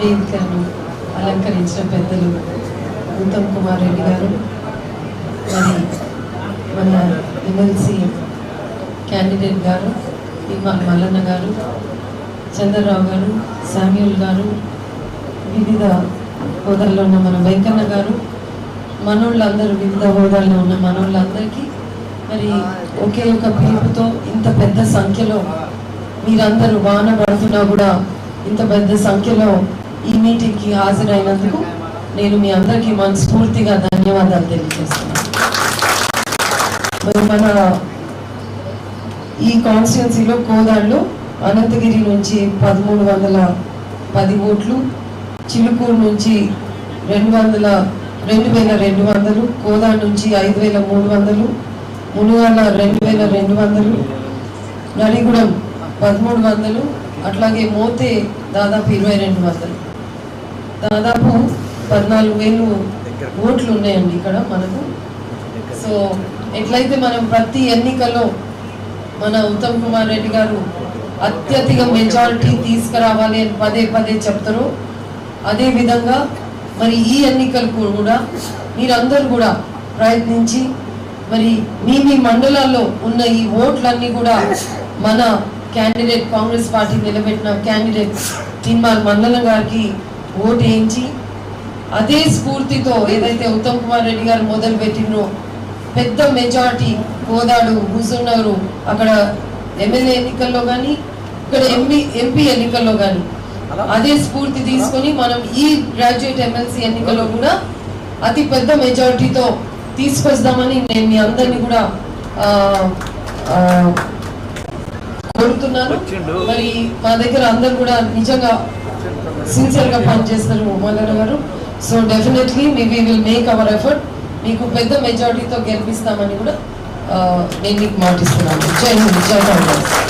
వేదికను అలంకరించిన పెద్దలు ఉత్తమ్ కుమార్ రెడ్డి గారు, మరి మన ఎమ్మెల్సీ క్యాండిడేట్ గారు మల్లన్న గారు, చంద్రరావు గారు, శామ్యూల్ గారు, వివిధ హోదాల్లో ఉన్న మన వెంకన్న గారు, మనోళ్ళందరూ వివిధ హోదాల్లో ఉన్న మనోళ్ళందరికీ మరి ఒకే ఒక పిలుపుతో ఇంత పెద్ద సంఖ్యలో మీరందరూ వాన పడుతున్నా కూడా ఇంత పెద్ద సంఖ్యలో ఈ మీటింగ్కి హాజరైనందుకు నేను మీ అందరికీ మనస్ఫూర్తిగా ధన్యవాదాలు తెలియజేస్తున్నాను. మరి మన ఈ కాన్స్టిట్యున్సీలో కోదాడులో అనంతగిరి నుంచి 1310 ఓట్లు, చిలుకూరు నుంచి 2200, కోదాడు నుంచి 5300, మునుగాల 2200, నడిగూడెం 1300, అట్లాగే మోతే దాదాపు 2200, దాదాపు 14,000 ఓట్లు ఉన్నాయండి ఇక్కడ మనకు. సో ఎట్లయితే మనం ప్రతి ఎన్నికల్లో మన ఉత్తమ్ కుమార్ రెడ్డి గారు అత్యధిక మెజారిటీ తీసుకురావాలి అని పదే పదే చెప్తారు, అదే విధంగా మరి ఈ ఎన్నికలకు కూడా మీరందరూ కూడా ప్రయత్నించి మరి మీ మండలాల్లో ఉన్న ఈ ఓట్లన్నీ కూడా మన క్యాండిడేట్, కాంగ్రెస్ పార్టీ నిలబెట్టిన క్యాండిడేట్ తిన్మాల్ మండలం గారికి ఓటు వేయించి అదే స్ఫూర్తితో ఏదైతే ఉత్తమ్ కుమార్ రెడ్డి గారు మొదలు పెట్టినో పెద్ద మెజారిటీ కోదాడు, హుజూర్నగర్ అక్కడ ఎమ్మెల్యే ఎన్నికల్లో కానీ ఇక్కడ ఎంపీ ఎన్నికల్లో కానీ అదే స్ఫూర్తి తీసుకొని మనం ఈ గ్రాడ్యుయేట్ ఎమ్మెల్సీ ఎన్నికల్లో కూడా అతి పెద్ద మెజారిటీతో తీసుకొస్తామని నేను మీ అందరినీ కూడా కోరుతున్నాను. మరి మా దగ్గర అందరు కూడా నిజంగా సిన్సియర్గా పనిచేస్తారు మల్లన్న గారు. So definitely we will make our effort, మీకు పెద్ద మెజారిటీతో గెలిపిస్తామని కూడా నేను మీకు మాటిస్తున్నాను. జై హింద్, జై కాంగ్రెస్.